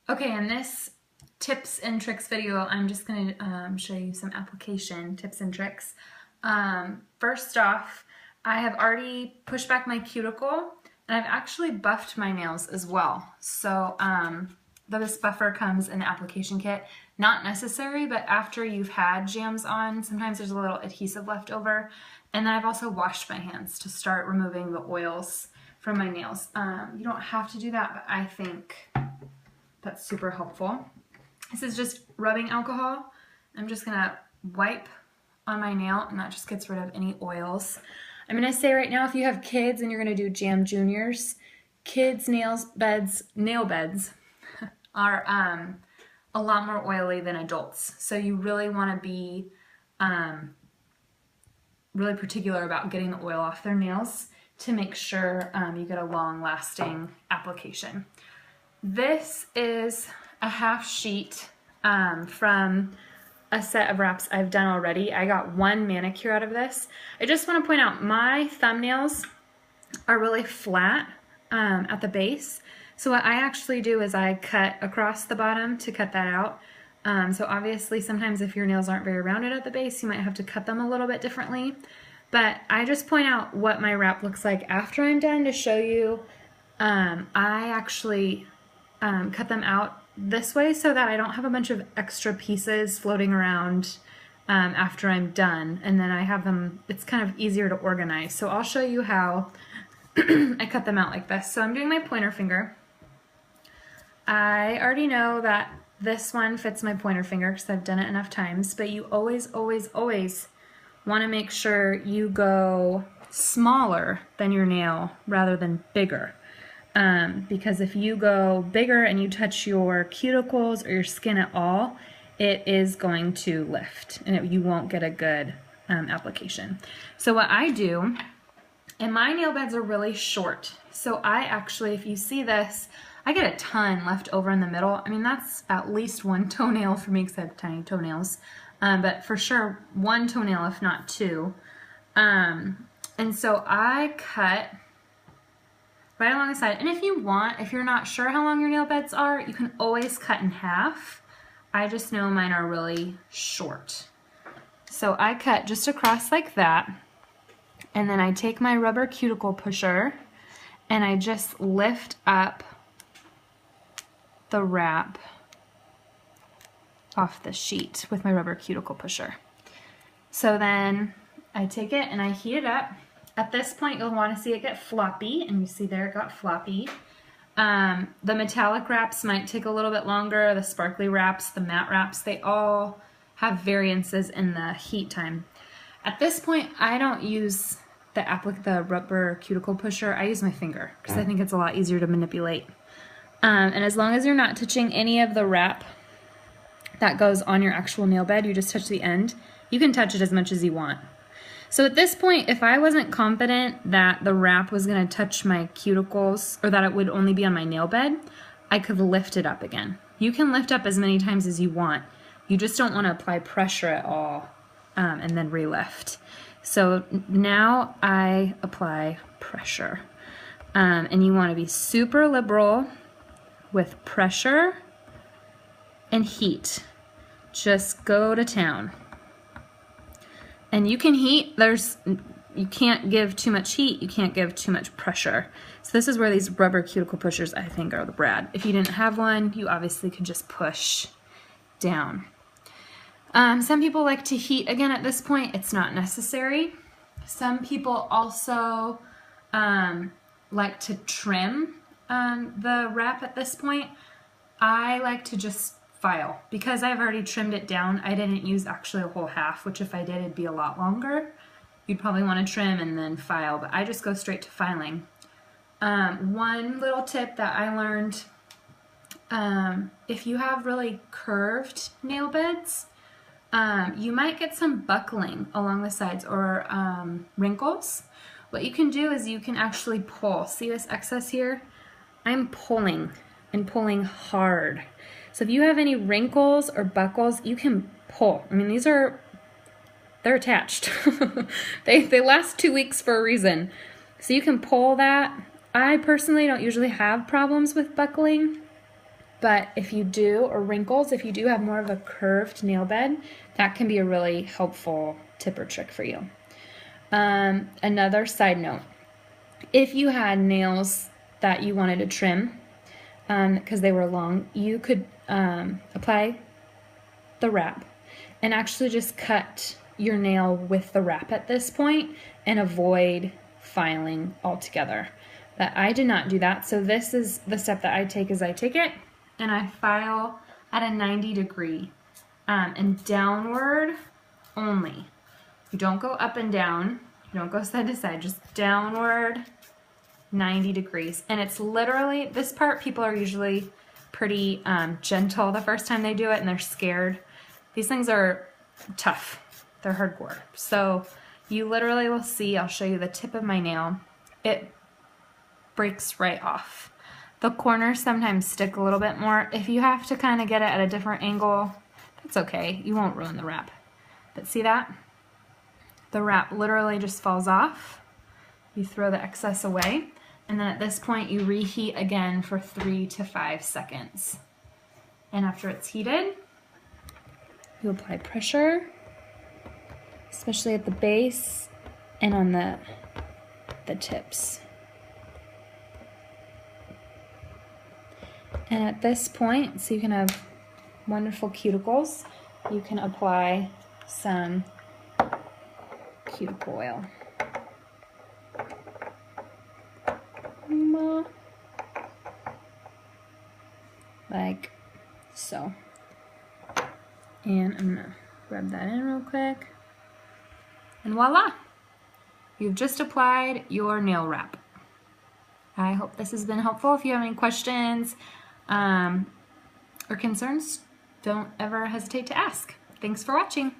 Okay, in this tips and tricks video, I'm just going to show you some application tips and tricks. First off, I have already pushed back my cuticle, and I've actually buffed my nails as well. So this buffer comes in the application kit. Not necessary, but after you've had jams on, sometimes there's a little adhesive left over. And then I've also washed my hands to start removing the oils from my nails. You don't have to do that, but I think that's super helpful. This is just rubbing alcohol. I'm just gonna wipe on my nail, and that just gets rid of any oils. I'm gonna say right now, if you have kids and you're gonna do Jam Juniors, kids' nail beds are a lot more oily than adults. So you really wanna be really particular about getting the oil off their nails to make sure you get a long-lasting application. This is a half sheet from a set of wraps I've done already. I got one manicure out of this. I just want to point out my thumbnails are really flat at the base. So what I actually do is I cut across the bottom to cut that out. So obviously sometimes if your nails aren't very rounded at the base, you might have to cut them a little bit differently. But I just point out what my wrap looks like after I'm done to show you. I actually cut them out this way so that I don't have a bunch of extra pieces floating around after I'm done, and then I have them, it's kind of easier to organize. So I'll show you how I cut them out like this. So I'm doing my pointer finger. I already know that this one fits my pointer finger because I've done it enough times, but you always want to make sure you go smaller than your nail rather than bigger. Because if you go bigger and you touch your cuticles or your skin at all, it is going to lift and you won't get a good application. So what I do, and my nail beds are really short, so I actually, if you see this, I get a ton left over in the middle. I mean, that's at least one toenail for me because I have tiny toenails, but for sure one toenail, if not two. And so I cut right along the side. And if you want, if you're not sure how long your nail beds are, you can always cut in half. I just know mine are really short. So I cut just across like that, and then I take my rubber cuticle pusher and I just lift up the wrap off the sheet with my rubber cuticle pusher. So then I take it and I heat it up. At this point, you'll want to see it get floppy, and you see there it got floppy. The metallic wraps might take a little bit longer. The sparkly wraps, the matte wraps, they all have variances in the heat time. At this point, I don't use the rubber cuticle pusher. I use my finger because I think it's a lot easier to manipulate. And as long as you're not touching any of the wrap that goes on your actual nail bed, you just touch the end. You can touch it as much as you want. So at this point, if I wasn't confident that the wrap was going to touch my cuticles or that it would only be on my nail bed, I could lift it up again. You can lift up as many times as you want. You just don't want to apply pressure at all and then re-lift. So now I apply pressure. And you want to be super liberal with pressure and heat. Just go to town. And you can heat, you can't give too much heat, you can't give too much pressure. So this is where these rubber cuticle pushers, I think, are the brad. If you didn't have one, you obviously could just push down. Some people like to heat again at this point. It's not necessary. Some people also like to trim the wrap at this point. I like to just file because I've already trimmed it down. I didn't use actually a whole half, which if I did, it'd be a lot longer. You'd probably want to trim and then file, but I just go straight to filing. One little tip that I learned, if you have really curved nail beds, you might get some buckling along the sides or wrinkles. What you can do is you can actually pull. See this excess here? I'm pulling and pulling hard. So if you have any wrinkles or buckles, you can pull. I mean, they're attached. they last 2 weeks for a reason. So you can pull that. I personally don't usually have problems with buckling. But if you do, or wrinkles, if you do have more of a curved nail bed, that can be a really helpful tip or trick for you. Another side note, if you had nails that you wanted to trim because they were long, you could apply the wrap and actually just cut your nail with the wrap at this point and avoid filing altogether. But I did not do that, so this is the step that I take. Is I take it and I file at a 90-degree and downward only. You don't go up and down, you don't go side to side, just downward 90 degrees. And it's literally, this part people are usually pretty gentle the first time they do it and they're scared. These things are tough, they're hardcore. So you literally will see, I'll show you the tip of my nail, it breaks right off. The corners sometimes stick a little bit more. If you have to kind of get it at a different angle, that's okay. You won't ruin the wrap. But see that? The wrap literally just falls off. You throw the excess away. And then at this point, you reheat again for 3 to 5 seconds. And after it's heated, you apply pressure, especially at the base and on the tips. And at this point, so you can have wonderful cuticles, you can apply some cuticle oil. Like so. And I'm gonna rub that in real quick. And voila! You've just applied your nail wrap. I hope this has been helpful. If you have any questions or concerns, don't ever hesitate to ask. Thanks for watching.